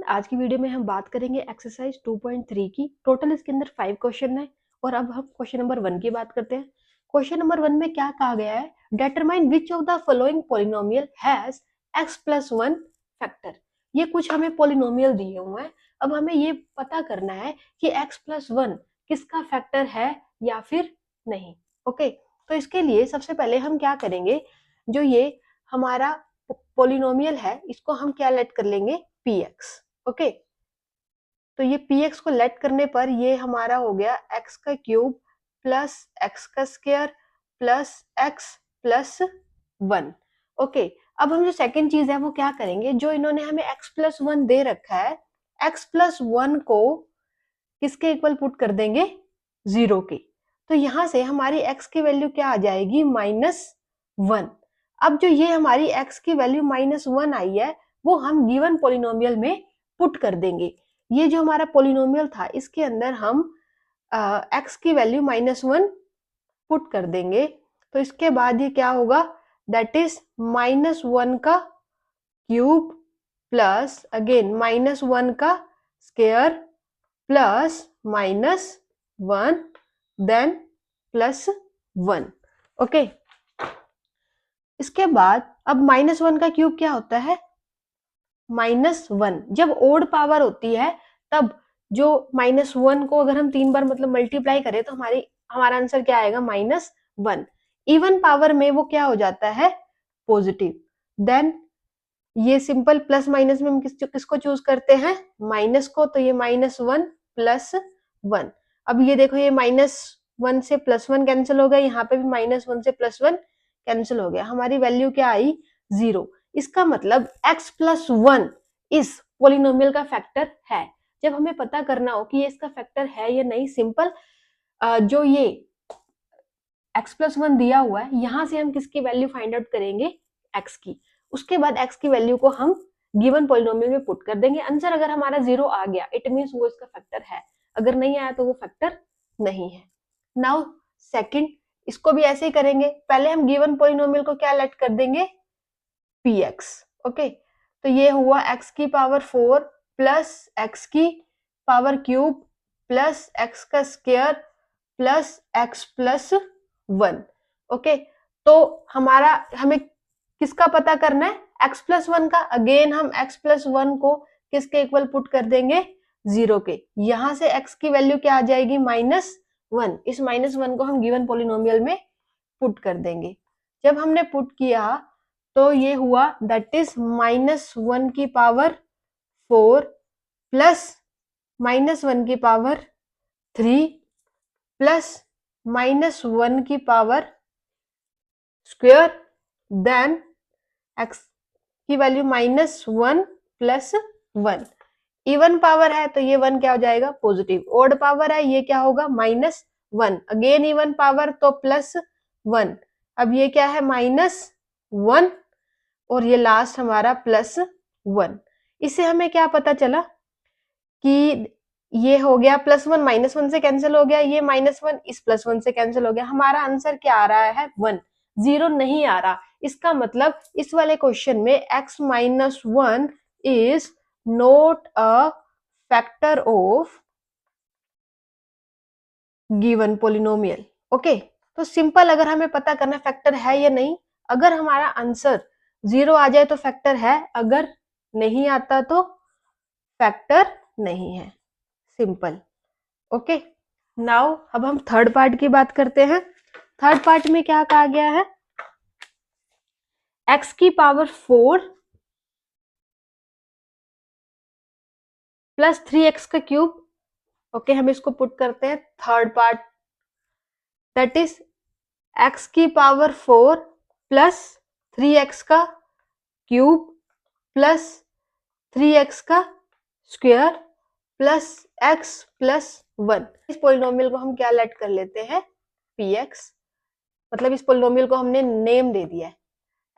आज की वीडियो में हम बात करेंगे एक्सरसाइज 2.3 की। टोटल इसके अंदर 5 क्वेश्चन है और अब हम क्वेश्चन नंबर 1 की बात करते हैं। क्वेश्चन नंबर 1 में क्या कहा गया है? Determine which of the following polynomial has x plus 1 factor. ये कुछ हमें पॉलिनोमियल दिए हुए हैं। अब हमें ये पता करना है कि x प्लस 1 किसका फैक्टर है या फिर नहीं। ओके, तो इसके लिए सबसे पहले हम क्या करेंगे, जो ये हमारा पॉलिनोमियल है इसको हम क्या लेट कर लेंगे, px। ओके, तो ये px को लेट करने पर ये हमारा हो गया x का क्यूब प्लस x का square plus x plus 1। Okay, अब हम जो सेकंड चीज है वो क्या करेंगे, जो इन्होंने हमें x प्लस 1 दे रखा है, x प्लस 1 को किसके इक्वल पुट कर देंगे, 0 के। तो यहां से हमारी x की वैल्यू क्या आ जाएगी, -1। अब जो ये हमारी x की वैल्यू -1 आई है वो हम गिवन पॉलिनोमियल में पुट कर देंगे। ये जो हमारा पॉलिनोमियल था इसके अंदर हम x की वैल्यू -1 पुट कर देंगे। तो इसके बाद ये क्या होगा, दैट इज -1 का क्यूब प्लस अगेन -1 का square plus -1 then plus 1। Okay, इसके बाद अब -1 का क्यूब क्या होता है, -1। जब ओड पावर होती है तब जो -1 को अगर हम 3 बार मतलब मल्टीप्लाई करें तो हमारा आंसर क्या आएगा, -1। इवन पावर में वो क्या हो जाता है, पॉजिटिव। देन ये सिंपल प्लस माइनस में हम किसको चूज करते हैं, माइनस को, तो ये -1 प्लस 1। अब ये देखो ये -1 से +1 कैंसिल हो गया, यहाँ पे भी -1 से +1 कैंसिल हो गया, हमारी वैल्यू क्या आई, 0। इसका मतलब x प्लस 1 इस पोलिनोमियल का फैक्टर है। जब हमें पता करना हो कि ये इसका फैक्टर है या नहीं, सिंपल जो ये x प्लस 1 दिया हुआ है यहां से हम किसकी वैल्यू फाइंड आउट करेंगे, x की। उसके बाद x की वैल्यू को हम गिवन पॉलिनोमियल में पुट कर देंगे। आंसर अगर हमारा 0 आ गया इट मींस वो इसका फैक्टर है, अगर नहीं आया तो वो फैक्टर नहीं है। नाउ सेकंड, इसको भी ऐसे ही करेंगे। पहले हम गिवन पॉलिनोमियल को क्या लेट कर देंगे, px। ओके, तो ये हुआ x की पावर 4 प्लस x की पावर क्यूब प्लस x का square plus x plus 1। Okay, तो हमें किसका पता करना है, x प्लस 1 का। अगेन हम x प्लस 1 को किसके इक्वल पुट कर देंगे, 0 के। यहां से x की वैल्यू क्या आ जाएगी, -1। इस -1 को हम गिवन पॉलिनोमियल में पुट कर देंगे। जब हमने पुट किया तो ये हुआ दैट इज -1 की पावर 4 प्लस -1 की पावर 3 प्लस -1 की पावर स्क्वायर देन x की वैल्यू -1 प्लस 1। इवन पावर है तो ये 1 क्या हो जाएगा, पॉजिटिव। ओड पावर है ये क्या होगा, -1। अगेन इवन पावर तो +1। अब ये क्या है, -1 और ये लास्ट हमारा +1। इससे हमें क्या पता चला कि ये हो गया +1 -1 से कैंसिल हो गया, ये -1 इस +1 से कैंसिल हो गया। हमारा आंसर क्या आ रहा है, 1। 0 नहीं आ रहा। इसका मतलब इस वाले क्वेश्चन में x - 1 is not a factor of given polynomial. Okay, तो सिंपल अगर हमें पता करना फैक्टर है या नहीं, अगर हमारा आंसर 0 आ जाए तो फैक्टर है, अगर नहीं आता तो फैक्टर नहीं है। सिंपल। ओके, नाउ अब हम थर्ड पार्ट की बात करते हैं। थर्ड पार्ट में क्या कहा गया है, x की पावर 4 प्लस 3x का क्यूब। ओके, हम इसको पुट करते हैं third part, that is x की पावर 4 प्लस 3x का क्यूब प्लस 3x का स्क्वायर प्लस x प्लस 1। इस पोलिनोमियल को हम क्या लेट कर लेते हैं, px। मतलब इस पोलिनोमियल को हमने नेम दे दिया है,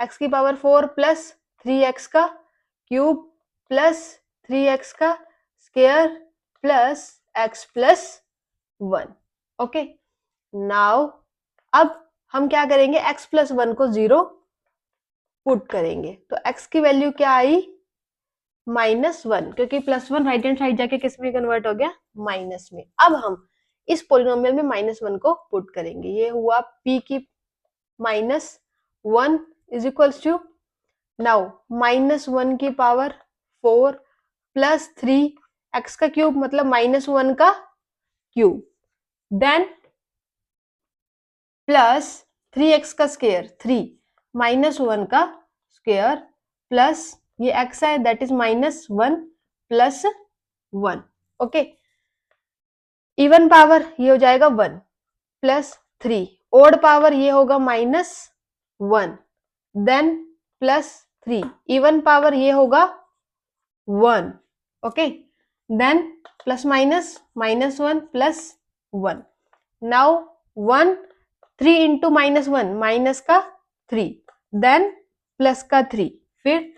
x की पावर 4 प्लस 3x का क्यूब प्लस 3x का square plus x plus 1। Okay, now अब हम क्या करेंगे, x प्लस 1 को 0 पुट करेंगे तो x की वैल्यू क्या आई, -1, क्योंकि +1 राइट हैंड साइड जाके किस में कन्वर्ट हो गया, माइनस में। अब हम इस पोलिनोमियल में -1 को पुट करेंगे, ये हुआ p की -1 इज इक्वल्स टू, नाउ -1 की पावर 4 प्लस 3 x का क्यूब मतलब -1 का क्यूब, देन प्लस 3x का स्क्वायर 3 -1 का स्क्वायर प्लस ये x है that is -1 plus 1। Okay, even power ये हो जाएगा 1 प्लस 3, ओड पावर ये होगा -1 देन प्लस 3, इवन पावर ये होगा 1। Okay, then plus minus -1 plus 1, now 1 3 into -1 minus का 3 देन प्लस का 3, फिर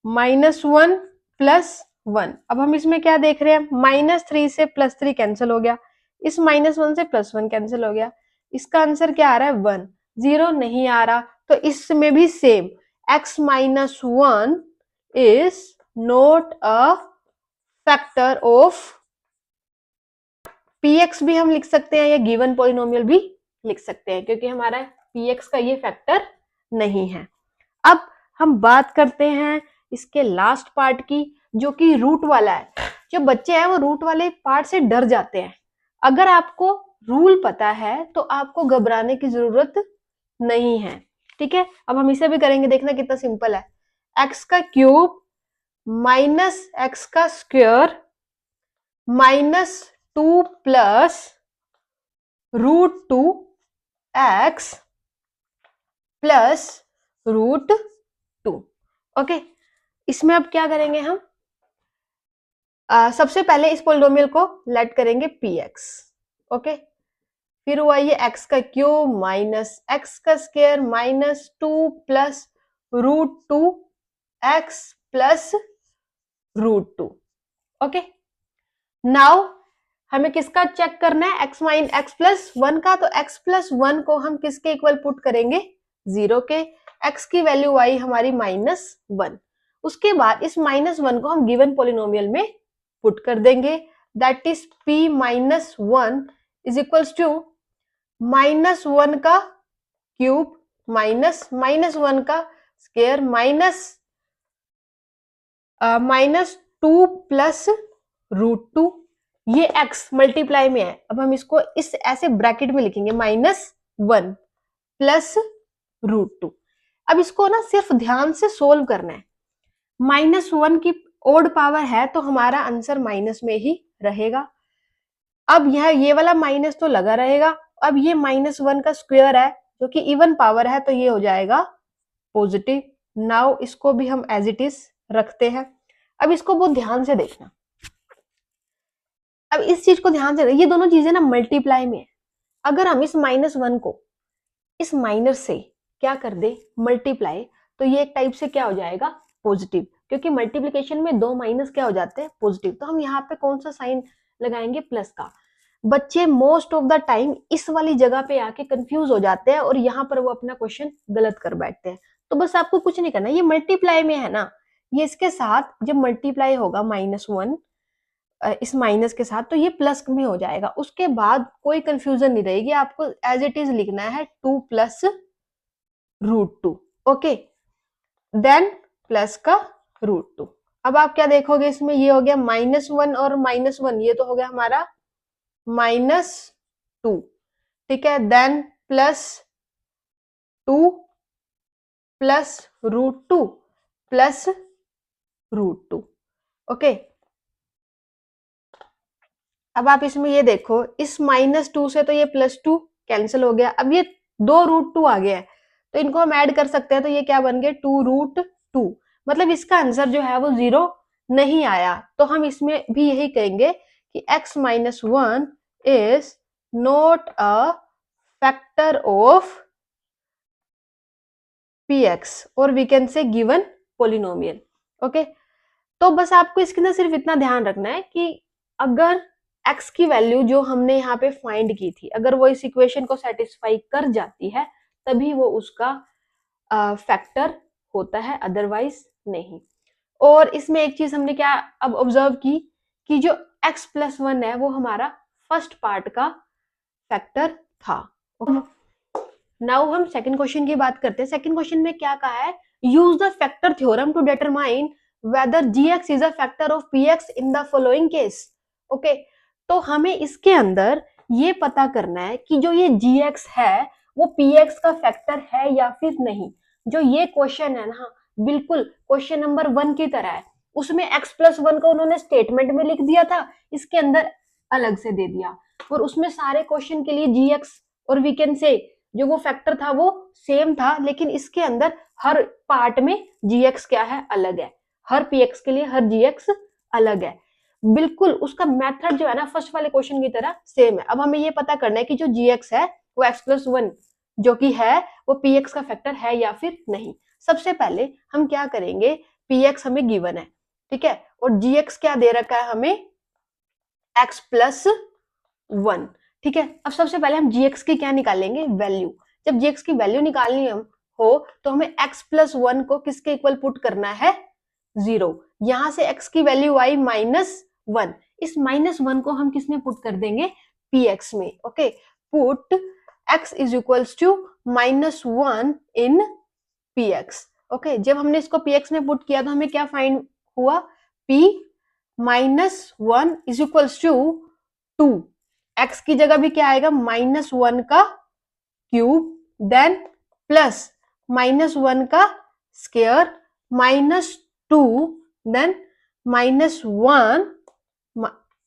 -1 प्लस 1। अब हम इसमें क्या देख रहे हैं, -3 से +3 कैंसिल हो गया, इस -1 से +1 कैंसिल हो गया, इसका आंसर क्या आ रहा है 1, 0 नहीं आ रहा। तो इसमें भी same x -1 is not a factor of px भी हम लिख सकते हैं या गिवन पॉलिनोमियल भी लिख सकते हैं, क्योंकि हमारा px का ये फैक्टर नहीं है। अब हम बात करते हैं इसके लास्ट पार्ट की, जो कि रूट वाला है। जो बच्चे हैं वो रूट वाले पार्ट से डर जाते हैं। अगर आपको रूल पता है तो आपको घबराने की जरूरत नहीं है, ठीक है। अब हम इसे भी करेंगे, देखना कितना सिंपल है। x का क्यूब माइनस x का square -2 plus √2x plus √2। Okay, इसमें अब क्या करेंगे हम, सबसे पहले इस पोलिनोमियल को लेट करेंगे px। ओके, फिर हुआ ये x का क्यूब माइनस x का square -2 plus √2x plus √2। Okay, now हमें किसका चेक करना है, x प्लस 1 का। तो x प्लस 1 को हम किसके इक्वल पुट करेंगे, 0 के। x की वैल्यू आई हमारी -1। उसके बाद इस -1 को हम गिवन पॉलिनोमियल में पुट कर देंगे, that is p -1 is equals to -1 का क्यूब माइनस -1 का स्क्वायर -2 प्लस √2। ये x मल्टीप्लाई में है, अब हम इसको इस ऐसे ब्रैकेट में लिखेंगे -1 प्लस √2। अब इसको ना सिर्फ ध्यान से सोल्व करना है। -1 की ओड पावर है तो हमारा आंसर माइनस में ही रहेगा। अब यह ये वाला माइनस तो लगा रहेगा। अब ये -1 का स्क्वायर है जो कि इवन पावर है, तो ये हो जाएगा पॉजिटिव। नाउ इसको भी हम एज इट इज रखते हैं। अब इसको बहुत ध्यान से देखना, अब इस चीज को ध्यान से, ये दोनों चीजें ना मल्टीप्लाई में है। अगर हम इस -1 को इस माइनस से क्या कर दे, मल्टीप्लाई, तो ये एक टाइप से क्या हो जाएगा, पॉजिटिव, क्योंकि मल्टीप्लिकेशन में 2 माइनस क्या हो जाते हैं, पॉजिटिव। तो हम यहाँ पे कौन सा साइन लगाएंगे, प्लस का। बच्चे मोस्ट ऑफ द टाइम इस वाली जगह पे आके कंफ्यूज हो जाते हैं और यहाँ पर वो अपना क्वेश्चन गलत कर बैठते हैं। तो बस आपको कुछ नहीं करना, ये मल्टीप्लाई में है ना, ये इसके साथ जब मल्टीप्लाई होगा -1 इस माइनस के साथ, तो ये प्लस में हो जाएगा। उसके बाद कोई कंफ्यूजन नहीं रहेगी, आपको एज इट इज लिखना है 2 प्लस √2। ओके, देन प्लस का √2। अब आप क्या देखोगे इसमें, ये हो गया -1 और -1, ये तो हो गया हमारा -2, ठीक है। Then +2 plus √2 plus √2। ओके, अब आप इसमें ये देखो, इस -2 से तो ये +2 कैंसिल हो गया। अब ये 2 √2 आ गया है, तो इनको हम ऐड कर सकते हैं, तो ये क्या बन गए 2 √2। मतलब इसका आंसर जो है वो 0 नहीं आया। तो हम इसमें भी यही कहेंगे कि x -1 is not a factor of px, और we can say given polynomial. Okay, तो बस आपको इसके अंदर सिर्फ इतना ध्यान रखना है कि अगर x की वैल्यू जो हमने यहाँ पे फाइंड की थी, अगर वो इस इक्वेशन को सेटिस्फाई कर जाती है, तभी वो उसका फैक्टर होता है, अदरवाइज नहीं। और इसमें एक चीज हमने क्या अब ऑब्जर्व की कि जो x+1 है वो हमारा फर्स्ट पार्ट का फैक्टर था। नाउ हम सेकंड क्वेश्चन की बात करते हैं। सेकंड क्वेश्चन में क्या कहा है, use the factor theorem to determine whether gx is a factor of px in the following case. Okay, तो हमें इसके अंदर ये पता करना है कि जो ये gx है वो px का फैक्टर है या फिर नहीं। जो ये क्वेश्चन है ना, बिल्कुल क्वेश्चन नंबर 1 की तरह है। उसमें x+1 को उन्होंने स्टेटमेंट में लिख दिया था, इसके अंदर अलग से दे दिया, और उसमें सारे क्वेश्चन के लिए gx और वी कैन से जो वो फैक्टर था वो सेम था, लेकिन इसके अंदर हर पार्ट में gx क्या है, अलग है। हर px के लिए हर gx अलग है। बिल्कुल उसका मेथड जो है ना फर्स्ट वाले क्वेश्चन की तरह सेम है। अब हमें ये पता करना है कि जो gx है वो x+1 जो कि है वो px का फैक्टर है या फिर नहीं। सबसे पहले हम क्या करेंगे, px हमें गिवन है, ठीक है, और gx क्या दे रखा है हमें, x+1, ठीक है। अब सबसे पहले हम gx की क्या निकालेंगे, वैल्यू। जब gx की वैल्यू निकालनी हो तो हमें x+1 को किसके इक्वल पुट करना है, 0। यहां से x की वैल्यू आई -1, इस -1 को हम किसमें पुट कर देंगे, px में। Okay, put x is equals to -1 in px। Okay, जब हमने इसको px में पुट किया तो हमें क्या फाइंड हुआ, p -1 is equals to 2। x की जगह भी क्या आएगा, -1 का क्यूब, देन प्लस -1 का स्क्वायर, -2, देन -1,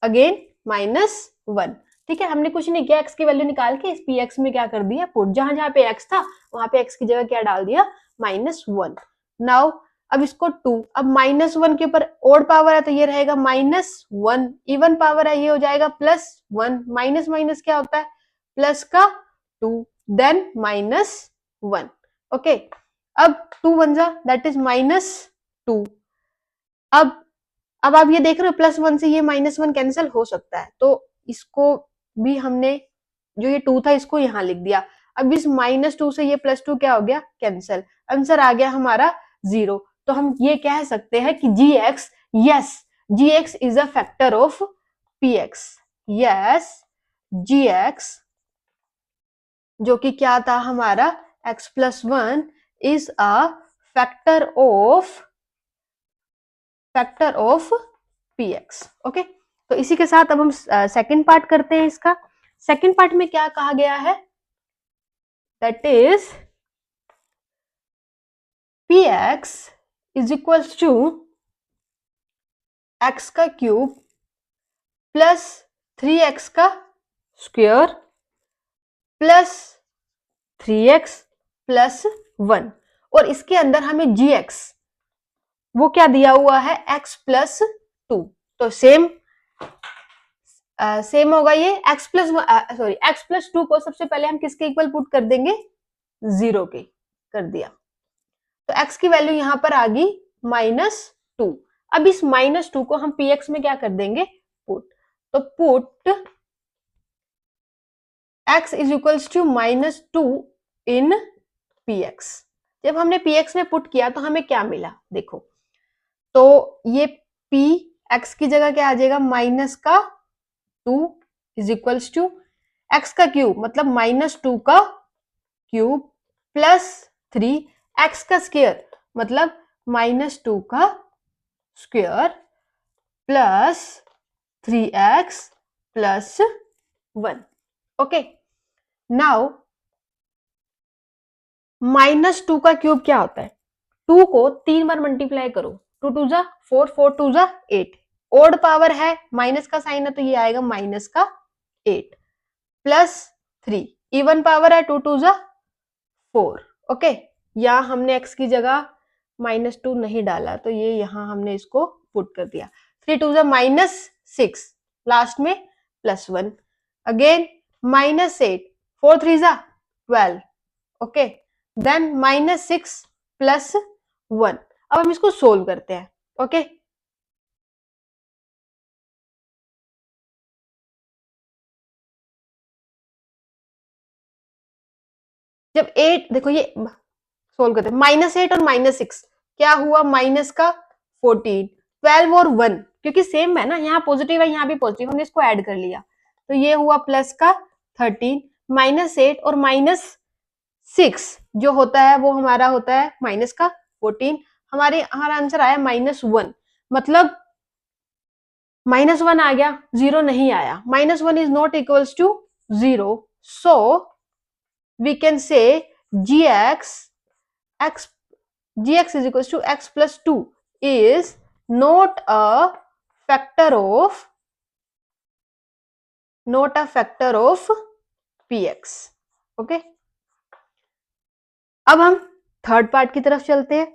अगेन -1। ठीक है, हमने कुछ नहीं किया, x की वैल्यू निकाल के इस px में क्या कर दिया, पुट। जहां जहां पे x था वहां पे x की जगह क्या डाल दिया, -1। नाउ अब इसको 2, अब -1 के ऊपर ओड पावर है तो ये रहेगा -1, इवन पावर है ये हो जाएगा +1, माइनस माइनस क्या होता है, प्लस का 2, देन -1। ओके, अब 2 बन जा, दैट इज -2। अब आप ये देख रहे हो +1 से ये -1 कैंसिल हो सकता है, तो इसको भी हमने जो ये 2 था इसको यहां लिख दिया। अब इस -2 से ये +2 क्या हो गया, कैंसिल, आंसर आ गया हमारा 0। तो हम ये कह सकते हैं कि gx, yes, gx is a factor of px। Yes, gx जो कि क्या था हमारा, x+1 is a factor of px। Okay, तो इसी के साथ अब हम सेकंड पार्ट करते हैं इसका। सेकंड पार्ट में क्या कहा गया है, that is px is equals to x का क्यूब प्लस 3x का स्क्वायर प्लस 3x प्लस 1, और इसके अंदर हमें gx वो क्या दिया हुआ है, x+2। तो सेम होगा ये x+2 को सबसे पहले हम किसके इक्वल पुट कर देंगे, 0 के, कर दिया। तो x की वैल्यू यहां पर आ गई -2। अब इस -2 को हम px में क्या कर देंगे, पुट। तो put x is equals to -2 in px। जब हमने px में पुट किया तो हमें क्या मिला, देखो, तो ये p x की जगह क्या आ जाएगा, -2 इज इक्वल्स टू x का क्यूब मतलब -2 का क्यूब प्लस 3, x का स्क्वायर मतलब -2 का square plus 3x plus 1। Okay, now -2 का क्यूब क्या होता है, 2 को 3 बार मल्टीप्लाई करो, 2 2 जा 4, 4 2 जा 8, ओड पावर है, माइनस का साइन है तो ये आएगा -8 प्लस 3, इवन पावर है, 2 2 जा 4। ओके, यहाँ हमने x की जगह -2 नहीं डाला तो ये यहाँ हमने इसको पुट कर दिया, 3 2 जा -6, लास्ट में +1, अगेन -8, 4 3 जा 12। Okay, then -6 plus 1। अब हम इसको सोल्व करते हैं। ओके, जब 8 देखो ये सोल्व करते हैं, -8 और -6 क्या हुआ, माइनस का 14, 12 और 1 क्योंकि सेम है ना, यहाँ पॉजिटिव है यहाँ भी पॉजिटिव, हमने इसको ऐड कर लिया तो ये हुआ प्लस का 13 -8 और -6 जो होता है वो हमारा होता है माइनस का 14। हमारा आंसर आया -1, मतलब -1 आ गया, 0 नहीं आया। -1 is not equals to 0, so we can say gx is equals to x plus 2 is not a factor of px। Okay, अब हम थर्ड पार्ट की तरफ चलते हैं।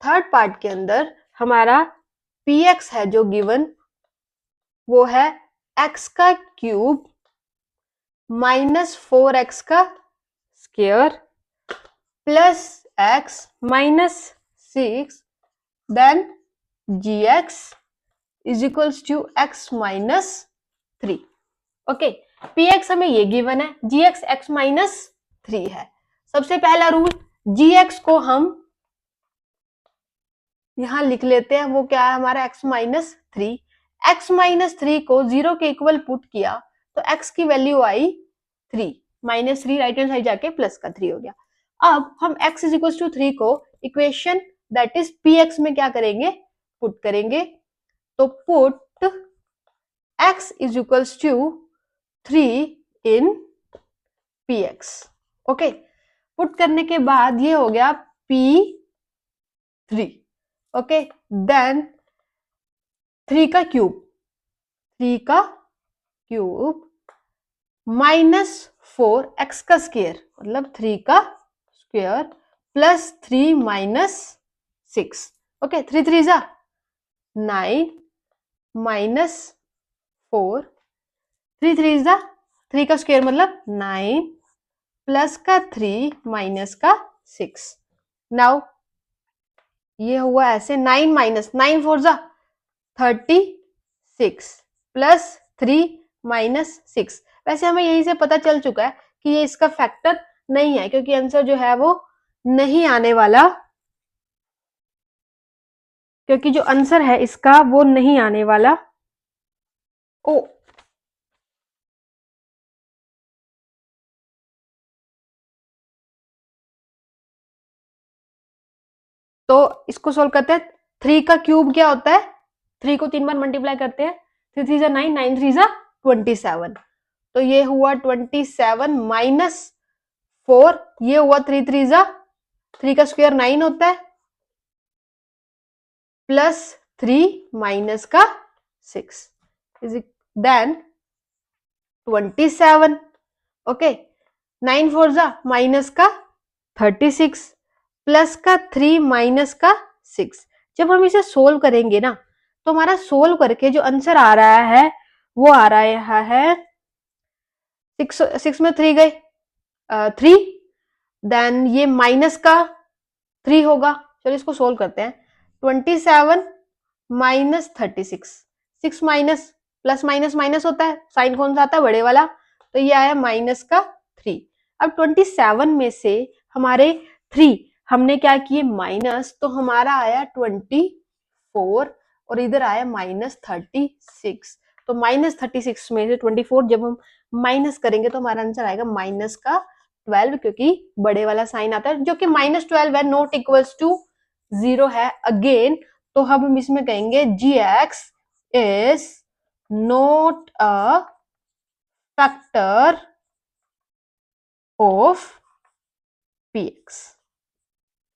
थर्ड पार्ट के अंदर हमारा px है जो गिवन वो है x का क्यूब -4x का square plus x -6 then gx is equals to x -3। Okay, px हमें ये गिवन है, gx x -3 है। सबसे पहला रूल, gx को हम यहां लिख लेते हैं, वो क्या है हमारा x -3। x -3 को 0 के इक्वल पुट किया तो x की वैल्यू आई 3, -3 राइट हैंड साइड जाके प्लस का 3 हो गया। अब हम x इज इक्वल टू 3 को इक्वेशन दैट इज px में क्या करेंगे, पुट करेंगे। तो put x is equal to 3 in px। Okay, put करने के बाद ये हो गया p3। ओके, देन 3 का क्यूब -4 x का स्क्वायर मतलब 3 का स्क्वायर प्लस 3 -6। ओके, 3 3 जा 9 -4 3 3 जा 3 का स्क्वायर मतलब 9 प्लस का 3 माइनस का 6। नाउ ये हुआ ऐसे 9 -9 4 जा 36 प्लस 3 -6। वैसे हमें यहीं से पता चल चुका है कि ये इसका फैक्टर नहीं है क्योंकि आंसर जो है वो नहीं आने वाला, क्योंकि जो आंसर है इसका वो नहीं आने वाला। ओ तो इसको सोल्व करते हैं। 3 का क्यूब क्या होता है, 3 को 3 बार मल्टीप्लाई करते हैं, 3 3 जा 9 9 3 जा 27। तो ये हुआ 27 -4, ये हुआ 3 3 जा 3 का स्क्वायर 9 होता है प्लस 3 माइनस का 6 देन 27। ओके, 9 4 जा माइनस का 36 प्लस का 3 माइनस का 6। जब हम इसे सोल्व करेंगे ना तो हमारा सोल्व करके जो आंसर आ रहा है वो आ रहा है 6 में 3 गए 3, देन ये माइनस का 3 होगा। चलो इसको सोल्व करते हैं। 27 -36, 6 माइनस प्लस माइनस माइनस होता है, साइन कौन सा आता है, बड़े वाला, तो ये आया माइनस का 3। अब 27 में से हमारे 3 हमने क्या किए माइनस, तो हमारा आया 24 और इधर आया -36। तो -36 में से 24 जब हम माइनस करेंगे तो हमारा आंसर आएगा माइनस का 12, क्योंकि बड़े वाला साइन आता है जो कि -12 है, नॉट इक्वल्स टू 0 है अगेन। तो हम इसमें कहेंगे gx is not a factor of px।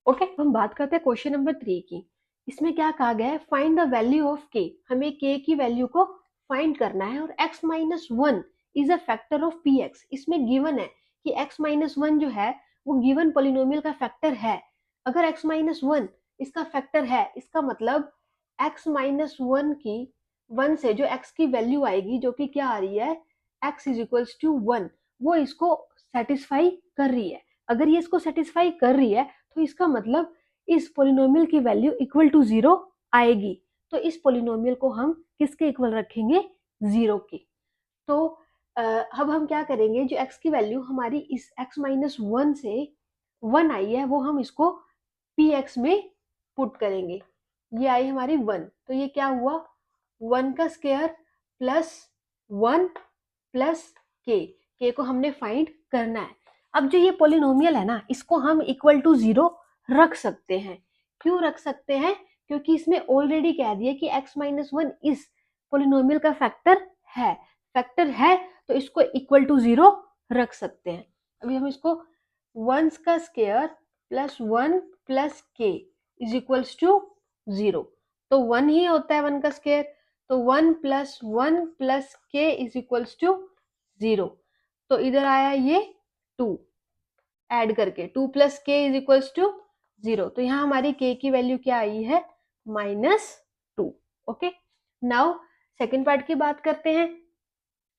Okay, हम बात करते हैं क्वेश्चन नंबर 3 की। इसमें क्या कहा गया है, find the value of k। हमें k की वैल्यू को फाइंड करना है और x -1 is a factor of px। इसमें गिवन है कि x -1 जो है वो गिवन पॉलिनोमियल का फैक्टर है। अगर x -1 इसका फैक्टर है, इसका मतलब x -1 की 1 से जो x की वैल्यू आएगी जो कि क्या आ रही है x इज इक्वल्स टू 1, वो इसको सेटिस्फाई कर रही है। अगर ये इसको सेटिस्फाई कर रही है तो इसका मतलब इस पोलिनोमियल की वैल्यू इक्वल टू 0 आएगी। तो इस पोलिनोमियल को हम किसके इक्वल रखेंगे, 0 की। तो अब हम क्या करेंगे, जो x की वैल्यू हमारी इस x -1 से 1 आई है वो हम इसको px में पुट करेंगे। ये आई हमारी 1, तो ये क्या हुआ 1 का स्क्वायर प्लस 1 प्लस के को हमने फाइंड करना है। अब जो ये पोलिनोमियल है ना, इसको हम इक्वल टू 0 रख सकते हैं। क्यों रख सकते हैं? क्योंकि इसमें ऑलरेडी कह दिया कि x माइनस 1 इस पोलिनोमियल का फैक्टर है तो इसको इक्वल टू 0 रख सकते हैं। अभी हम इसको 1 का स्क्वायर प्लस 1 प्लस के इज इक्वल्स टू 0, तो 1 ही होता है 1 का स्क्वायर, तो 1 प्लस 1 प्लस के इज इक्वल्स टू 0, तो इधर आया ये 2 ऐड करके 2 प्लस के इज इक्वल्स टू 0, तो यहाँ हमारी के की वैल्यू क्या आई है -2। ओके, नाउ सेकेंड पार्ट की बात करते हैं।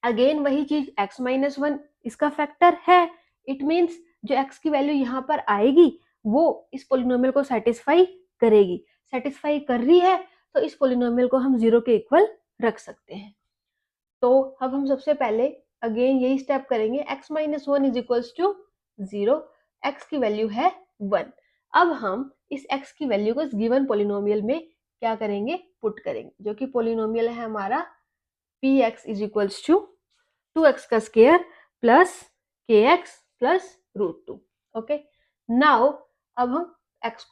अगेन वही चीज x माइनस 1 इसका फैक्टर है, इट मीन्स जो x की वैल्यू यहाँ पर आएगी वो इस पोलिनोमियल को सेटिस्फाई करेगी, सेटिस्फाई कर रही है तो इस पोलिनोमियल को हम 0 के इक्वल रख सकते हैं। तो अब हम सबसे पहले अगेन यही स्टेप करेंगे, x minus 1 is equals to 0, x की वैल्यू है 1। अब हम इस x की वैल्यू को इस गिवन पोलिनोमियल में क्या करेंगे, पुट करेंगे, जो कि पोलिनोमियल है हमारा px is equals to 2x का square plus kx plus √2। Okay, now अब हम x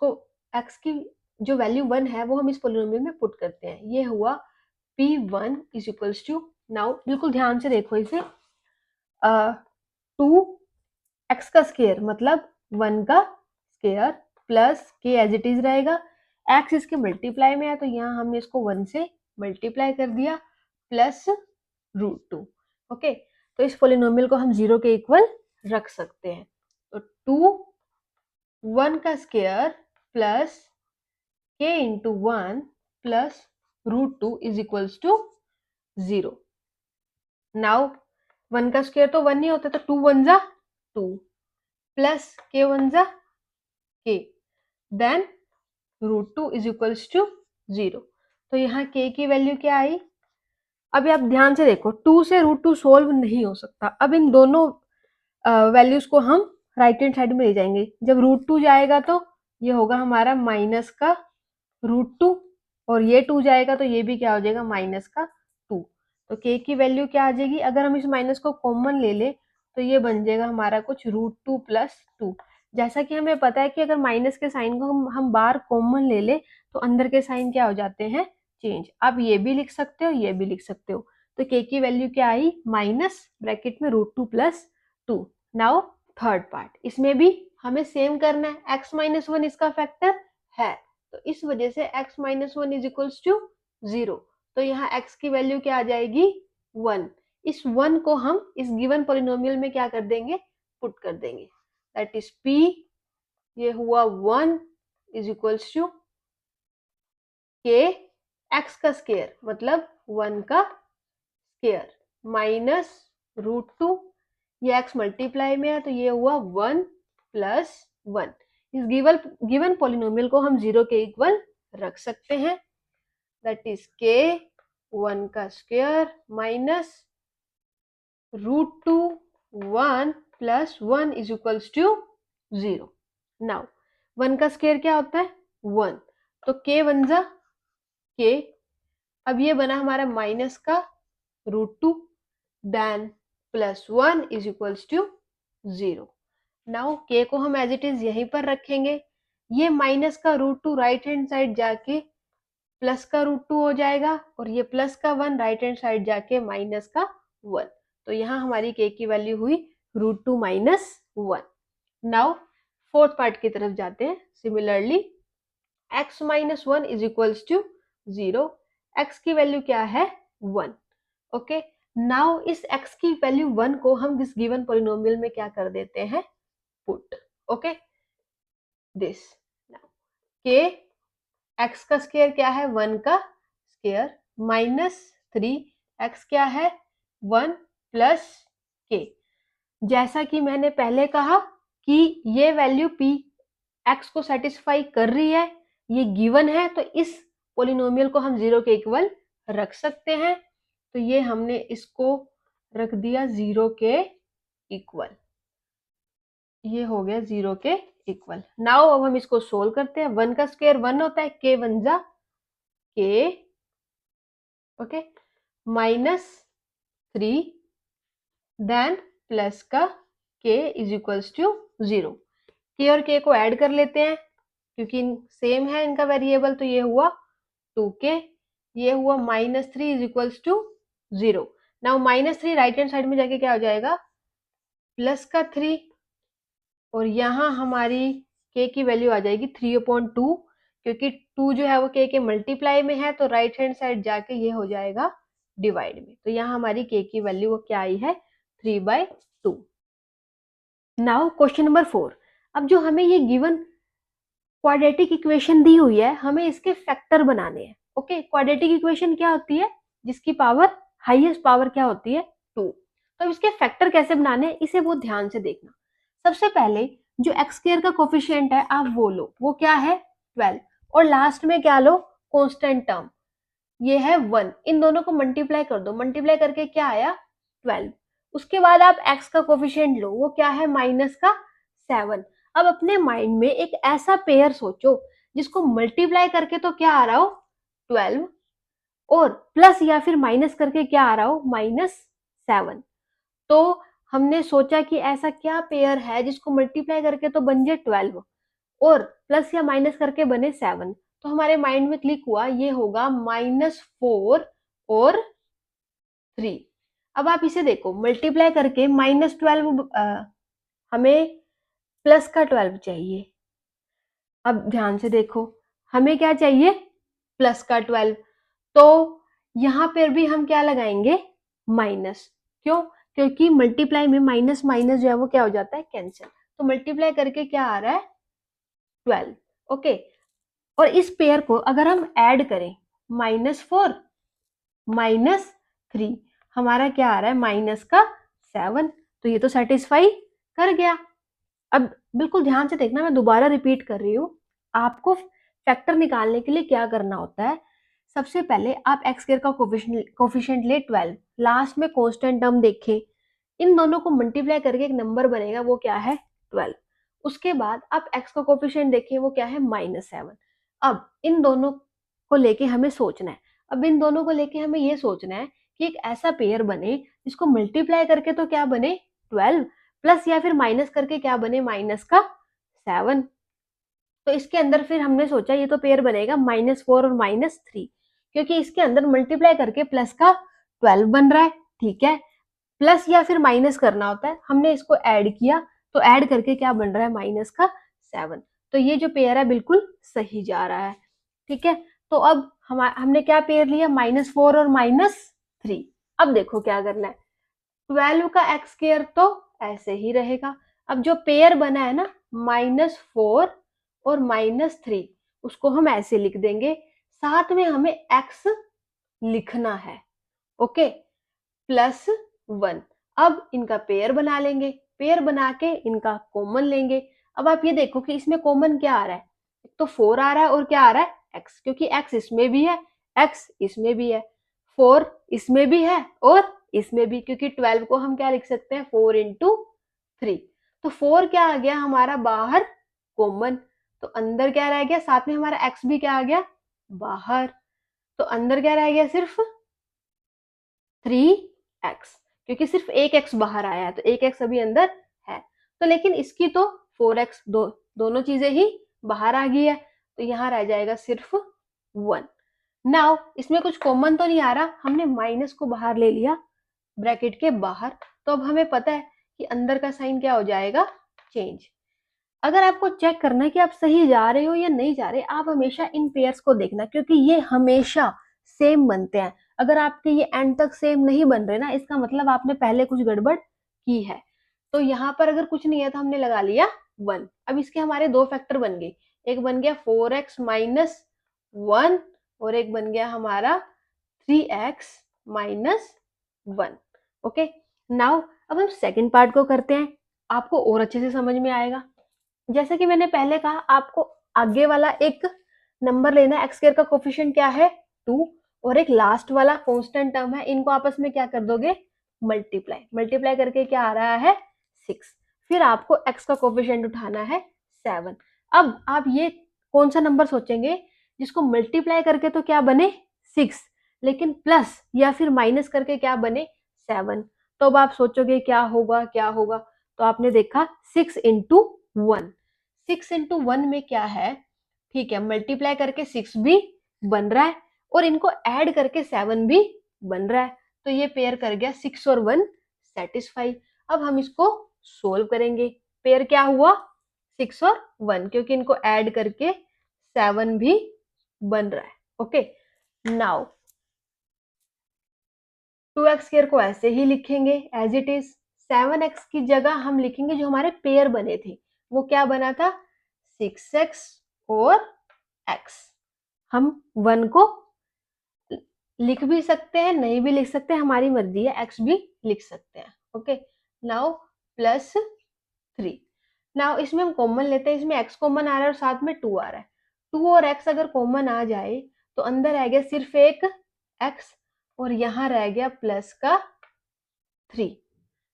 की जो वैल्यू 1 है वो हम इस पोलिनोमियल में पुट करते हैं। ये हुआ p1 is equals to, now बिल्कुल ध्यान से देखो इसे, 2x का स्क्वायर मतलब 1 का square plus k as it is रहेगा, x इसके मल्टीप्लाई में है तो यहाँ हमने इसको 1 से मल्टीप्लाई कर दिया प्लस √2। ओके, तो इस पोलिनोमियल को हम 0 के इक्वल रख सकते हैं। तो 2 1 का square plus k into 1 plus √2 is equals to 0। Now 1 का स्क्वायर तो 1 नहीं होता, तो 2 1 जा 2 प्लस k 1 जा k, then √2 is equals to 0। तो यहाँ k की वैल्यू क्या आई? अभी आप ध्यान से देखो, 2 से √2 सोल्व नहीं हो सकता। अब इन दोनों वैल्यूज को हम राइट हैंड साइड में ले जाएंगे। जब √2 जाएगा तो ये होगा हमारा माइनस का √2 और ये 2 जाएगा तो ये भी क्या हो जाएगा माइनस का 2। तो k की वैल्यू क्या आ जाएगी? अगर हम इस माइनस को कॉमन ले ले तो ये बन जाएगा हमारा कुछ √2 प्लस 2। जैसा कि हमें पता है कि अगर माइनस के साइन को हम बाहर कॉमन ले ले तो अंदर के साइन क्या हो जाते हैं, चेंज। आप ये भी लिख सकते हो, ये भी लिख सकते हो। तो k की वैल्यू क्या आई? माइनस ब्रैकेट में √2 प्लस 2। नाउ थर्ड पार्ट, इसमें भी हमें सेम करना है, x माइनस 1 इसका फैक्टर है तो इस वजह से x minus 1 is equals to 0। तो यहाँ x की वैल्यू क्या आ जाएगी 1। इस 1 को हम इस गिवन पोलिनोमियल में क्या कर देंगे, पुट कर देंगे, दैट इज p, ये हुआ 1 is equals to k x का स्क्वायर मतलब 1 का स्क्वायर माइनस √2, ये x मल्टीप्लाई में है तो ये हुआ 1 प्लस 1। इस गिवन पोलिनोमियल को हम 0 के इक्वल रख सकते हैं, दैट इज k 1 का square minus √2 1 plus 1 is equals to 0। Now 1 का स्क्वायर क्या होता है 1, तो k 1 जा k, अब ये बना हमारा माइनस का √2 then plus 1 is equals to 0। Now k को हम एज इट इज यहीं पर रखेंगे, ये माइनस का √2 राइट हैंड साइड जाके प्लस का √2 हो जाएगा और ये प्लस का 1 राइट हैंड साइड जाके माइनस का 1। तो यहाँ हमारी k की वैल्यू हुई √2 माइनस 1। नाउ फोर्थ पार्ट की तरफ जाते हैं। Similarly x minus 1 is equals to 0, x की वैल्यू क्या है 1। ओके, नाउ इस x की वैल्यू 1 को हम इस गिवन पोलिनोमियल में क्या कर देते हैं, put. Okay, this k x का स्क्वायर क्या है 1 का स्क्वायर माइनस 3 x क्या है 1 प्लस k। जैसा कि मैंने पहले कहा कि ये वैल्यू p x को सेटिस्फाई कर रही है, ये गिवन है, तो इस पोलिनोमियल को हम 0 के इक्वल रख सकते हैं। तो ये हमने इसको रख दिया 0 के इक्वल, ये हो गया 0 के इक्वल। नाउ अब हम इसको सोल्व करते हैं। 1 का स्क्वायर 1 होता है, k 1 जा के, ओके, -3 देन प्लस का k इज इक्वल्स टू 0। के और के को ऐड कर लेते हैं क्योंकि सेम है इनका वेरिएबल, तो ये हुआ 2k, ये हुआ -3 is equals to 0। Now -3 right hand side में जाके क्या हो जाएगा, प्लस का 3, और यहाँ हमारी k की वैल्यू आ जाएगी 3/2, क्योंकि 2 जो है वो k के मल्टीप्लाई में है, तो राइट हैंड साइड जाके ये हो जाएगा डिवाइड में। तो यहाँ हमारी k की वैल्यू वो क्या आई है, 3/2। Now question number 4। अब जो हमें ये गिवन क्वाड्रेटिक इक्वेशन दी हुई है, हमें इसके फैक्टर बनाने हैं। ओके, क्वाड्रेटिक इक्वेशन क्या होती है, जिसकी पावर हाईएस्ट पावर क्या होती है, 2। तो इसके फैक्टर कैसे बनाने हैं, इसे बहुत ध्यान से देखना। सबसे पहले जो एक्स स्क्वायर का कोफिशिएंट है आप वो लो, वो क्या है 12, और लास्ट में क्या लो, कांस्टेंट टर्म, ये है 1। इन दोनों को मल्टीप्लाई कर दो, मल्टीप्लाई करके क्या आया 12। उसके बाद आप x का कोफिशिएंट लो, वो क्या है माइनस का 7। अब अपने माइंड में एक ऐसा पेयर सोचो जिसको मल्टीप्लाई करके तो क्या आ रहा हो 12, और प्लस या फिर माइनस करके क्या आ रहा हो -7। तो हमने सोचा कि ऐसा क्या पेयर है जिसको मल्टीप्लाई करके तो बन जाए 12 और प्लस या माइनस करके बने 7। तो हमारे माइंड में क्लिक हुआ ये होगा -4 और 3। अब आप इसे देखो, मल्टीप्लाई करके -12, हमें प्लस का 12 चाहिए। अब ध्यान से देखो, हमें क्या चाहिए प्लस का 12, तो यहाँ पर भी हम क्या लगाएंगे माइनस। क्यों, क्योंकि मल्टीप्लाई में माइनस माइनस जो है वो क्या हो जाता है कैंसिल। तो मल्टीप्लाई करके क्या आ रहा है 12। ओके, और इस पेयर को अगर हम ऐड करें -4 -3, हमारा क्या आ रहा है माइनस का 7। तो ये तो सेटिस्फाई कर गया। अब बिल्कुल ध्यान से देखना, मैं दोबारा रिपीट कर रही हूँ। आपको फैक्टर निकालने के लिए क्या करना होता है, सबसे पहले आप एक्स स्क्वायर का कोफिशिएंट ले 12, लास्ट में कांस्टेंट टर्म देखें, इन दोनों को मल्टीप्लाई करके एक नंबर बनेगा, वो क्या है 12। उसके बाद आप एक्स का कोफिशिएंट देखें, वो क्या है -7। अब इन दोनों को लेके हमें सोचना है, अब इन दोनों को लेके हमें ये सोचना है कि एक ऐसा पेयर बने जिसको मल्टीप्लाई करके तो क्या बने 12, प्लस या फिर माइनस करके क्या बने माइनस का 7। तो इसके अंदर फिर हमने सोचा ये तो पेयर बनेगा -4 और -3, क्योंकि इसके अंदर मल्टीप्लाई करके प्लस का 12 बन रहा है, ठीक है। प्लस या फिर माइनस करना होता है, हमने इसको ऐड किया, तो ऐड करके क्या बन रहा है माइनस का 7। तो ये जो पेयर है बिल्कुल सही जा रहा है, ठीक है। तो अब हमने क्या पेयर लिया -4 और -3। अब देखो क्या करना है, 12 का एक्स स्क्वायर तो ऐसे ही रहेगा। अब जो पेयर बना है ना -4 और -3, उसको हम ऐसे लिख देंगे, साथ में हमें x लिखना है, ओके, +1। अब इनका पेयर बना लेंगे, पेयर बना के इनका कॉमन लेंगे। अब आप ये देखो कि इसमें कॉमन क्या आ रहा है, तो 4 आ रहा है और क्या आ रहा है x, क्योंकि x इसमें भी है, x इसमें भी है, 4 इसमें भी है और इसमें भी, क्योंकि 12 को हम क्या लिख सकते हैं 4 × 3। तो 4 क्या आ गया हमारा बाहर कॉमन, तो अंदर क्या रह गया, साथ में हमारा x भी क्या आ गया बाहर, तो अंदर क्या रह गया सिर्फ 3x, क्योंकि सिर्फ एक x बाहर आया है, तो एक x अभी अंदर है। तो लेकिन इसकी तो 4x दोनों चीजें ही बाहर आ गई है, तो यहाँ रह जाएगा सिर्फ 1। नाउ इसमें कुछ कॉमन तो नहीं आ रहा, हमने माइनस को बाहर ले लिया ब्रैकेट के बाहर, तो अब हमें पता है कि अंदर का साइन क्या हो जाएगा चेंज। अगर आपको चेक करना है कि आप सही जा रहे हो या नहीं जा रहे, आप हमेशा इन पेयर्स को देखना, क्योंकि ये हमेशा सेम बनते हैं। अगर आपके ये एंड तक सेम नहीं बन रहे ना, इसका मतलब आपने पहले कुछ गड़बड़ की है। तो यहाँ पर अगर कुछ नहीं है तो हमने लगा लिया 1। अब इसके हमारे दो फैक्टर बन गए, एक बन गया 4x - 1 और एक बन गया हमारा 3x - 1। ओके, नाउ अब हम सेकंड पार्ट को करते हैं, आपको और अच्छे से समझ में आएगा। जैसे कि मैंने पहले कहा, आपको आगे वाला एक नंबर लेना है, एक्स स्क्वायर का कोफिशिएंट क्या है 2, और एक लास्ट वाला कांस्टेंट टर्म है, इनको आपस में क्या कर दोगे मल्टीप्लाई, मल्टीप्लाई करके क्या आ रहा है 6। फिर आपको x का कोफिशिएंट उठाना है 7। अब आप ये कौन सा नंबर सोचेंगे जिसको मल्टीप्लाई करके तो क्या बने 6, लेकिन प्लस या फिर माइनस करके क्या बने 7। तो अब आप सोचोगे क्या होगा क्या होगा, तो आपने देखा 6 इंटू 1, 6 इंटू 1 में क्या है, ठीक है, मल्टीप्लाई करके 6 भी बन रहा है और इनको ऐड करके 7 भी बन रहा है, तो ये पेयर कर गया 6 और 1 सेटिस्फाई। अब हम इसको सोल्व करेंगे, पेयर क्या हुआ 6 और 1, क्योंकि इनको ऐड करके 7 भी बन रहा है। ओके, नाउ 2x स्क्वायर को ऐसे ही लिखेंगे एज इट इज, 7x की जगह हम लिखेंगे जो हमारे पेयर बने थे, वो क्या बना था 6x और x। हम 1 को लिख भी सकते हैं, नहीं भी लिख सकते, हमारी मर्जी है, x भी लिख सकते हैं। Okay, now plus 3। नाउ इसमें हम कॉमन लेते हैं, इसमें x कॉमन आ रहा है और साथ में 2 आ रहा है। 2 और x अगर कॉमन आ जाए तो अंदर रह गया सिर्फ एक x और यहाँ रह गया प्लस का 3।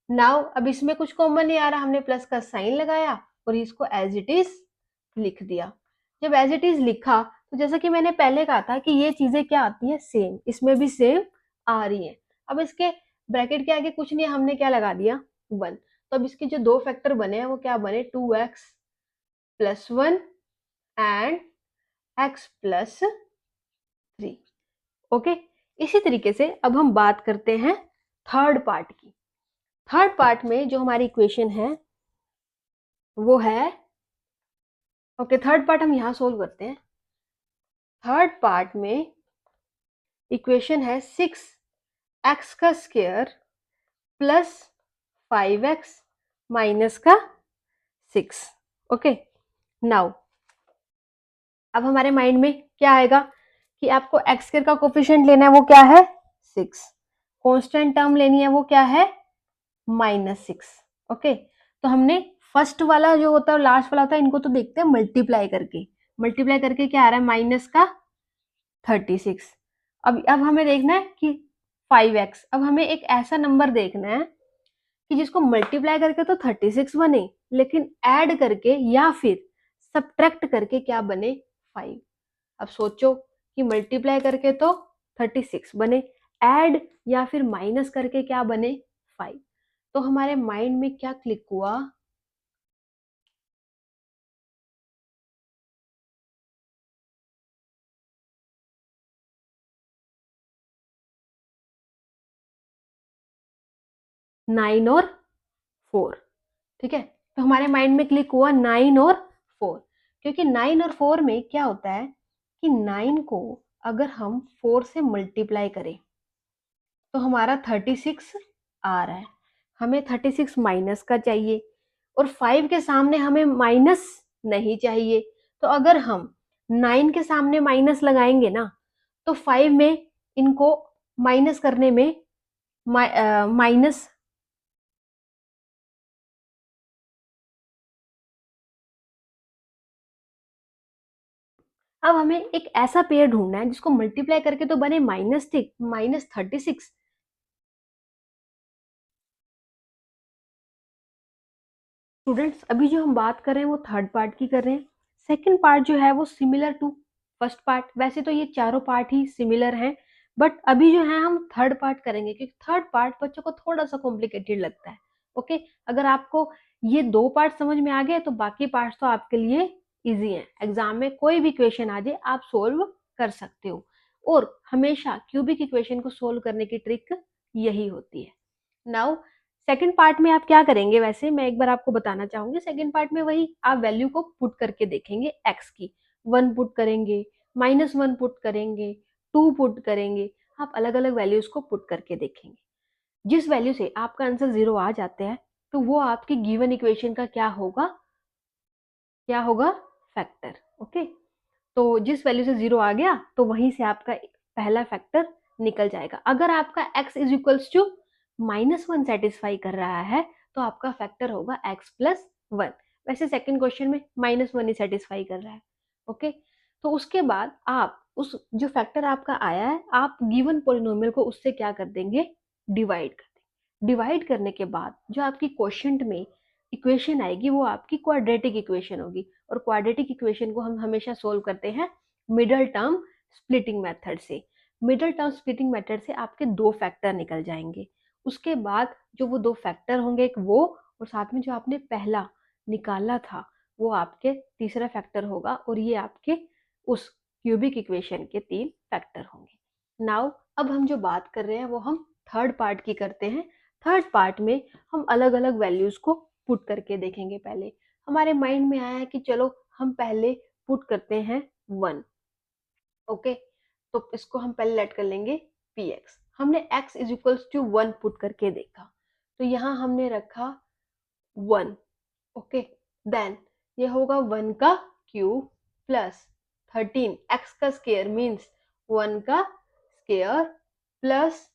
नाउ अब इसमें कुछ कॉमन नहीं आ रहा, हमने प्लस का साइन लगाया और इसको एज इट इज लिख दिया। जब एज इट इज लिखा तो जैसा कि मैंने पहले कहा था कि ये चीजें क्या आती हैं सेम, इसमें भी सेम आ रही हैं। अब इसके ब्रैकेट के आगे कुछ नहीं, हमने क्या लगा दिया 1। तो अब इसके जो दो फैक्टर बने हैं वो क्या बने 2x plus 1 and x plus 3। Okay, इसी तरीके से अब हम बात करते हैं थर्ड पार्ट की। थर्ड पार्ट में जो हमारी इक्वेशन है वो है, ओके, थर्ड पार्ट हम यहाँ सोल्व करते हैं। थर्ड पार्ट में इक्वेशन है 6x का स्क्वायर प्लस 5x माइनस का 6। ओके, नाउ अब हमारे माइंड में क्या आएगा कि आपको x स्क्वायर का कोफिशिएंट लेना है, वो क्या है 6, कांस्टेंट टर्म लेनी है वो क्या है -6। ओके, तो हमने फर्स्ट वाला जो होता है और लास्ट वाला होता है, इनको तो देखते हैं मल्टीप्लाई करके। मल्टीप्लाई करके क्या आ रहा है माइनस का 36। अब हमें देखना है कि 5x, अब हमें एक ऐसा नंबर देखना है कि जिसको मल्टीप्लाई करके तो 36 बने, लेकिन ऐड करके या फिर सब्ट्रैक्ट करके क्या बने 5। अब सोचो कि मल्टीप्लाई करके तो 36 बने, ऐड या फिर माइनस करके क्या बने 5। तो हमारे माइंड में क्या क्लिक हुआ, नाइन और 4। ठीक है, तो हमारे माइंड में क्लिक हुआ 9 और 4, क्योंकि 9 और 4 में क्या होता है कि 9 को अगर हम 4 से मल्टीप्लाई करें तो हमारा 36 आ रहा है, हमें 36 माइनस का चाहिए और 5 के सामने हमें माइनस नहीं चाहिए। तो अगर हम 9 के सामने माइनस लगाएंगे ना तो 5 में इनको माइनस करने में माइनस, अब हमें एक ऐसा पेयर ढूंढना है जिसको मल्टीप्लाई करके तो बने -36। स्टूडेंट्स, अभी जो हम बात कर रहे हैं वो थर्ड पार्ट की कर रहे हैं। सेकंड पार्ट जो है वो सिमिलर टू फर्स्ट पार्ट, वैसे तो ये चारों पार्ट ही सिमिलर हैं, बट अभी जो है हम थर्ड पार्ट करेंगे क्योंकि थर्ड पार्ट बच्चों को थोड़ा सा कॉम्प्लिकेटेड लगता है। ओके, अगर आपको ये दो पार्ट समझ में आ गए तो बाकी पार्ट तो आपके लिए इजी है, एग्जाम में कोई भी क्वेश्चन आ जाए आप सोल्व कर सकते हो। और हमेशा क्यूबिक इक्वेशन को सोल्व करने की ट्रिक यही होती है। नाउ सेकंड पार्ट में आप क्या करेंगे, वैसे मैं एक बार आपको बताना चाहूंगी, सेकंड पार्ट में वही आप वैल्यू को पुट करके देखेंगे, एक्स की 1 पुट करेंगे, -1 पुट करेंगे, 2 पुट करेंगे, आप अलग अलग वैल्यूज को पुट करके देखेंगे। जिस वैल्यू से आपका आंसर 0 आ जाते हैं तो वो आपकी गिवन इक्वेशन का क्या होगा फैक्टर। ओके, तो जिस वैल्यू से 0 आ गया तो वहीं से आपका पहला फैक्टर निकल जाएगा। अगर आपका x is equals to -1 satisfy कर रहा है तो आपका फैक्टर होगा x प्लस 1। वैसे सेकंड क्वेश्चन में -1 ही सेटिस्फाई कर रहा है। ओके, तो उसके बाद आप उस जो फैक्टर आपका आया है आप गिवन पोलिनोमियल को उससे क्या कर देंगे डिवाइड कर देंगे। डिवाइड करने के बाद जो आपकी क्वेश्चन में इक्वेशन आएगी वो आपकी क्वाड्रेटिक इक्वेशन होगी, और क्वाड्रेटिक इक्वेशन को हम हमेशा सोल्व करते हैं मिडल टर्म स्प्लिटिंग मेथड से। मिडल टर्म स्प्लिटिंग मेथड से आपके 2 फैक्टर निकल जाएंगे। उसके बाद जो वो 2 फैक्टर होंगे, एक वो और साथ में जो आपने पहला निकाला था वो आपके तीसरा फैक्टर होगा, और ये आपके उस क्यूबिक इक्वेशन के 3 फैक्टर होंगे। नाउ अब हम जो बात कर रहे हैं वो हम थर्ड पार्ट की करते हैं। थर्ड पार्ट में हम अलग अलग वैल्यूज को पुट करके देखेंगे। पहले हमारे माइंड में आया है कि चलो हम पहले पुट करते हैं 1। ओके, तो इसको हम पहले लेट कर लेंगे px। हमने x is equals to 1 put करके देखा, तो यहाँ हमने रखा 1। ओके, देन ये होगा 1 का क्यूब प्लस 13 x का स्क्वायर मीन्स 1 का स्क्वायर प्लस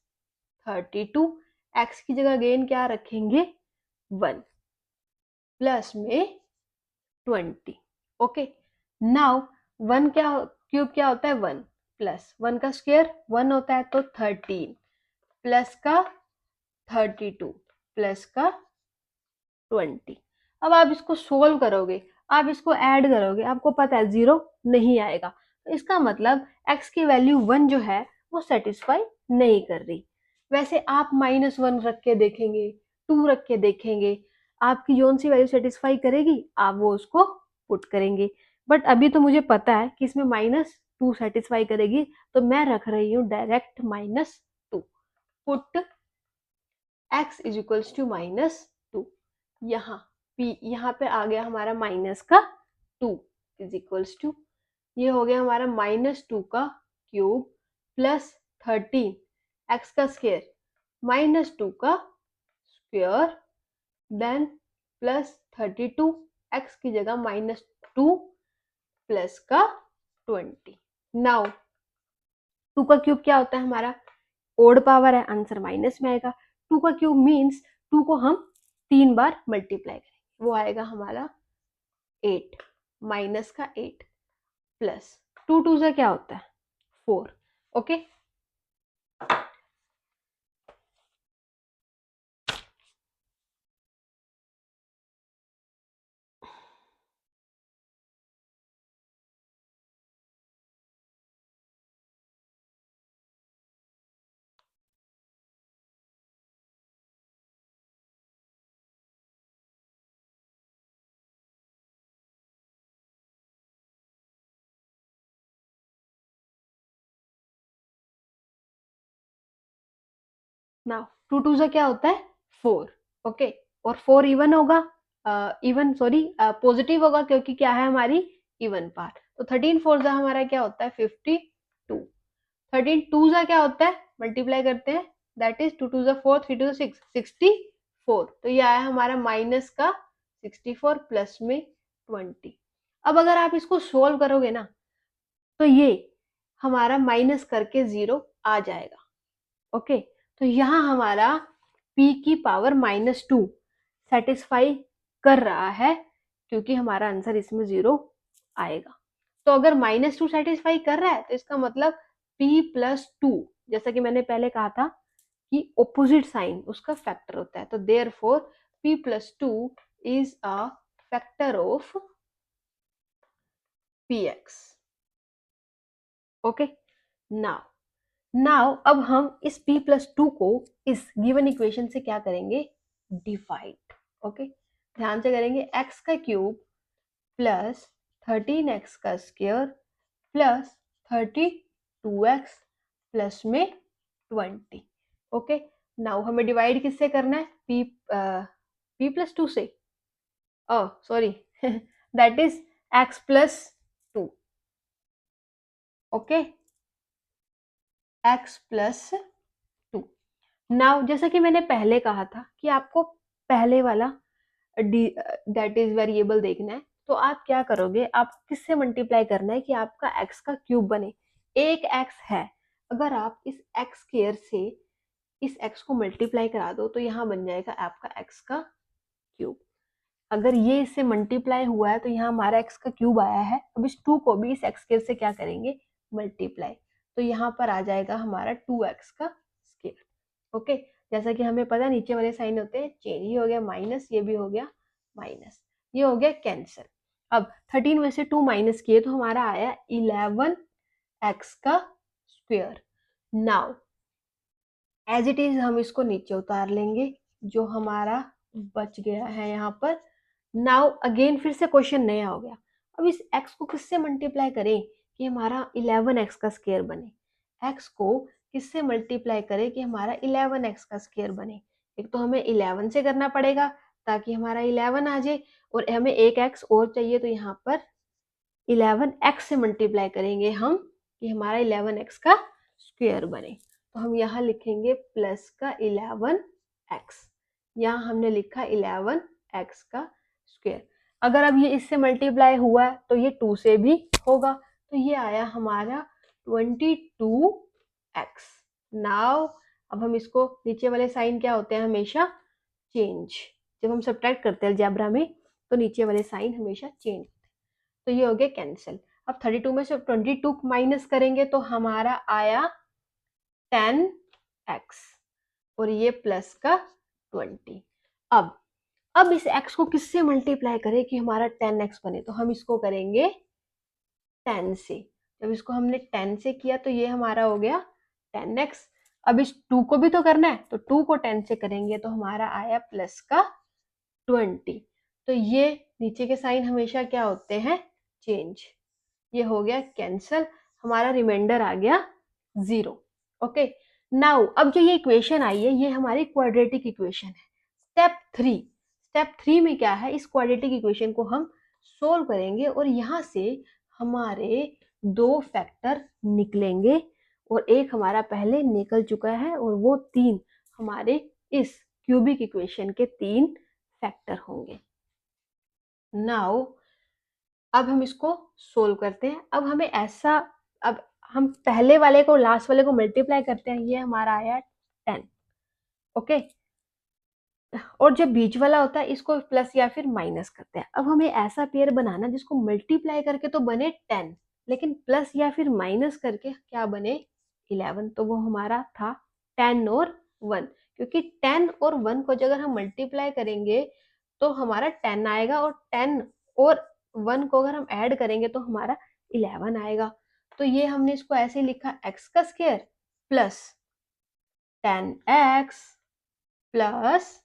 32। x की जगह अगेन क्या रखेंगे 1 प्लस में 20। ओके, नाउ 1 क्या क्यूब क्या होता है 1 प्लस 1 का स्क्वायर 1 होता है, तो 13 प्लस का 32 प्लस का 20। अब आप इसको सोल्व करोगे, आप इसको ऐड करोगे, आपको पता है 0 नहीं आएगा, तो इसका मतलब x की वैल्यू 1 जो है वो सेटिस्फाई नहीं कर रही। वैसे आप -1 रख के देखेंगे, 2 रख के देखेंगे, आपकी जोन सी वैल्यू सेटिस्फाई करेगी आप वो उसको पुट करेंगे। बट अभी तो मुझे पता है कि इसमें -2 सेटिस्फाई करेगी, तो मैं रख रही हूँ direct -2। Put x is equals to -2। यहाँ यहाँ पे आ गया हमारा माइनस का 2 इज इक्वल्स टू, ये हो गया हमारा -2 का क्यूब प्लस 13 x का स्क्वायर -2 का स्क्वायर देन प्लस 32 x की जगह -2 प्लस का 20। नाउ 2 का क्यूब क्या होता है हमारा ओड पावर है, आंसर माइनस में आएगा। 2 का क्यूब मीन्स 2 को हम 3 बार मल्टीप्लाई करेंगे, वो आएगा हमारा 8 माइनस का 8 प्लस 2 2 से क्या होता है 4। ओके, नाउ 2 2 से क्या होता है 4। ओके, और 4 इवन होगा, इवन सॉरी पॉजिटिव होगा क्योंकि क्या है हमारी इवन पार्ट। तो 13 4 जा हमारा क्या होता है 52। 13 2 जा क्या होता है मल्टीप्लाई करते हैं, दैट इज 2 2 जा 4 3 2 6 64। तो ये आया हमारा माइनस का 64 प्लस में 20। अब अगर आप इसको सोल्व करोगे ना तो ये हमारा माइनस करके 0 आ जाएगा। ओके, तो यहाँ हमारा p की पावर -2 सेटिस्फाई कर रहा है क्योंकि हमारा आंसर इसमें 0 आएगा। तो अगर -2 सेटिस्फाई कर रहा है तो इसका मतलब p+2, जैसा कि मैंने पहले कहा था कि ऑपोजिट साइन उसका फैक्टर होता है, तो therefore p+2 is a factor of px। Okay, now अब हम इस p+2 को इस गिवन इक्वेशन से क्या करेंगे डिवाइड। ओके, ध्यान से करेंगे, x का क्यूब प्लस 13x का स्क्वायर प्लस 32x प्लस में 20। ओके, नाउ हमें डिवाइड किससे करना है p+2 से, oh sorry that is x+2। Okay, x+2। Now जैसा कि मैंने पहले कहा था कि आपको पहले वाला दैट इज वेरिएबल देखना है, तो आप क्या करोगे, आप किससे मल्टीप्लाई करना है कि आपका x का क्यूब बने। एक x है, अगर आप इस x स्क्वायर से इस x को मल्टीप्लाई करा दो तो यहाँ बन जाएगा आपका x का क्यूब। अगर ये इससे मल्टीप्लाई हुआ है तो यहाँ हमारा x का क्यूब आया है, अब इस 2 को भी इस x स्क्वायर से क्या करेंगे मल्टीप्लाई, तो यहाँ पर आ जाएगा हमारा 2x का स्क्वायर। ओके, जैसा कि हमें पता है नीचे वाले साइन होते हैं चेंज, ये हो गया माइनस, ये भी हो गया माइनस, ये हो गया कैंसिल। अब 13 में से 2 माइनस किए तो हमारा आया 11 x का square. Now as it is हम इसको नीचे उतार लेंगे, जो हमारा बच गया है यहाँ पर। नाउ अगेन फिर से क्वेश्चन नया हो गया। अब इस x को किससे मल्टीप्लाई करें कि हमारा 11x का स्क्वायर बने। x को किससे मल्टीप्लाई करें कि हमारा 11x का स्क्वायर बने। एक तो हमें 11 से करना पड़ेगा ताकि हमारा 11 आ जाए, और हमें एक x और चाहिए, तो यहाँ पर 11x से मल्टीप्लाई करेंगे हम कि हमारा 11x का स्क्वायर बने। तो हम यहाँ लिखेंगे प्लस का 11x, यहाँ हमने लिखा 11x का स्क्वायर। अगर अब ये इससे मल्टीप्लाई हुआ है तो ये 2 से भी होगा, तो ये आया हमारा 22x। नाउ अब हम इसको, नीचे वाले साइन क्या होते हैं हमेशा चेंज, जब हम सब्ट्रैक्ट करते हैं अलजेब्रा में तो नीचे वाले साइन हमेशा चेंज, तो ये हो गया कैंसिल। अब 32 में से 22 माइनस करेंगे तो हमारा आया 10x, और ये प्लस का 20। अब इस x को किससे मल्टीप्लाई करें कि हमारा 10x बने, तो हम इसको करेंगे 10 से। जब इसको हमने 10 से किया तो ये हमारा हो गया 10x। अब इस 2 को भी तो करना है, तो 2 को 10 से करेंगे तो हमारा आया प्लस का 20। तो ये नीचे के साइन हमेशा क्या होते हैं चेंज। ये हो गया कैंसल, हमारा रिमाइंडर आ गया 0। ओके, नाउ अब जो ये इक्वेशन आई है ये हमारी क्वाड्रेटिक इक्वेशन है। स्टेप थ्री में क्या है, इस क्वाड्रेटिक इक्वेशन को हम सोल्व करेंगे और यहाँ से हमारे 2 फैक्टर निकलेंगे, और एक हमारा पहले निकल चुका है, और वो 3 हमारे इस क्यूबिक इक्वेशन के 3 फैक्टर होंगे। नाउ अब हम इसको सोल्व करते हैं। अब हमें ऐसा, अब हम पहले वाले को लास्ट वाले को मल्टीप्लाई करते हैं, ये हमारा आया 10। ओके, और जब बीच वाला होता है इसको प्लस या फिर माइनस करते हैं। अब हमें ऐसा पेयर बनाना जिसको मल्टीप्लाई करके तो बने 10, लेकिन प्लस या फिर माइनस करके क्या बने 11। तो वो हमारा था 10 और 1, क्योंकि 10 और 1 को अगर हम मल्टीप्लाई करेंगे तो हमारा 10 आएगा, और 10 और 1 को अगर हम ऐड करेंगे तो हमारा 11 आएगा। तो ये हमने इसको ऐसे लिखा x का square plus 10x plus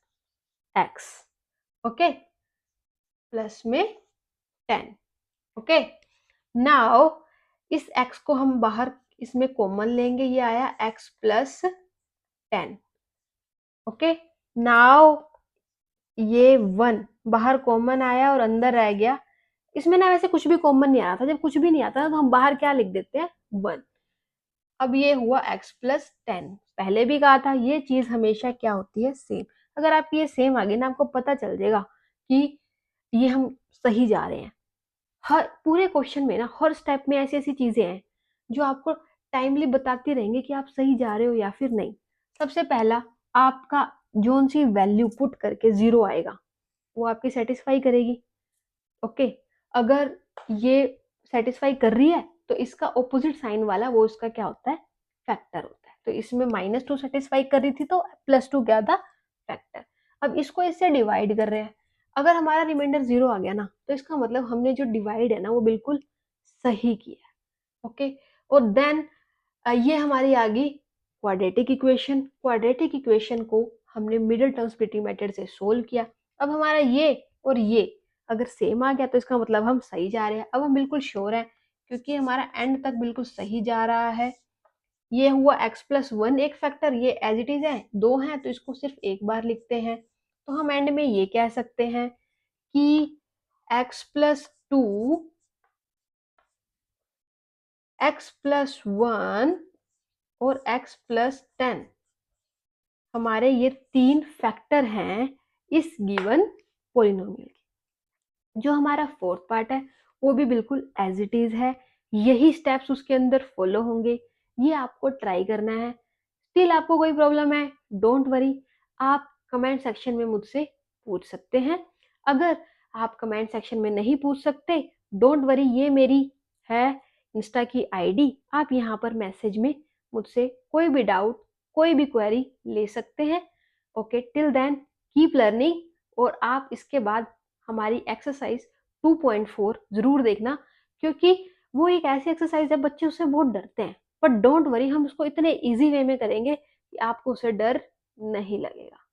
x। Okay, plus में 10। ओके, नाउ इस x को हम बाहर इसमें कॉमन लेंगे, ये आया x प्लस 10। ओके, नाउ ये 1 बाहर कॉमन आया और अंदर रह गया। इसमें ना वैसे कुछ भी कॉमन नहीं आ रहा था, जब कुछ भी नहीं आता तो हम बाहर क्या लिख देते हैं 1। अब ये हुआ x प्लस 10, पहले भी कहा था ये चीज हमेशा क्या होती है सेम। अगर आपकी ये सेम आ गई ना, आपको पता चल जाएगा कि ये हम सही जा रहे हैं। हर पूरे क्वेश्चन में ना हर स्टेप में ऐसी ऐसी चीजें हैं जो आपको टाइमली बताती रहेंगे कि आप सही जा रहे हो या फिर नहीं। सबसे पहला, आपका जोन सी वैल्यू पुट करके 0 आएगा वो आपकी सेटिस्फाई करेगी। ओके, अगर ये सेटिस्फाई कर रही है तो इसका ऑपोजिट साइन वाला वो इसका क्या होता है फैक्टर होता है। तो इसमें -2 सेटिस्फाई कर रही थी तो +2 क्या था फैक्टर। अब इसको इससे डिवाइड कर रहे हैं, अगर हमारा रिमाइंडर 0 आ गया ना तो इसका मतलब हमने जो डिवाइड है ना वो बिल्कुल सही किया है। ओके, और देन ये हमारी आ गई क्वाड्रेटिक इक्वेशन। क्वाड्रेटिक इक्वेशन को हमने मिडिल टर्म स्प्लिटिंग मेथड से सोल्व किया। अब हमारा ये और ये अगर सेम आ गया तो इसका मतलब हम सही जा रहे हैं। अब हम बिल्कुल श्योर हैं क्योंकि हमारा एंड तक बिल्कुल सही जा रहा है। ये हुआ x प्लस 1 एक फैक्टर, ये एज इट इज है 2 है तो इसको सिर्फ एक बार लिखते हैं। तो हम एंड में ये कह सकते हैं कि x प्लस 2 x प्लस 1 और x प्लस 10 हमारे ये 3 फैक्टर हैं इस गिवन पोलिनोमियल के। जो हमारा फोर्थ पार्ट है वो भी बिल्कुल एज इट इज है, यही स्टेप्स उसके अंदर फॉलो होंगे। ये आपको ट्राई करना है। स्टिल आपको कोई प्रॉब्लम है डोंट वरी, आप कमेंट सेक्शन में मुझसे पूछ सकते हैं। अगर आप कमेंट सेक्शन में नहीं पूछ सकते डोंट वरी, ये मेरी है इंस्टा की आईडी, आप यहाँ पर मैसेज में मुझसे कोई भी डाउट कोई भी क्वेरी ले सकते हैं। Okay, till then keep learning, और आप इसके बाद हमारी एक्सरसाइज 2.4 जरूर देखना, क्योंकि वो एक ऐसी एक्सरसाइज है, बच्चे उससे बहुत डरते हैं, बट डोंट वरी, हम उसको इतने ईज़ी वे में करेंगे कि आपको उससे डर नहीं लगेगा।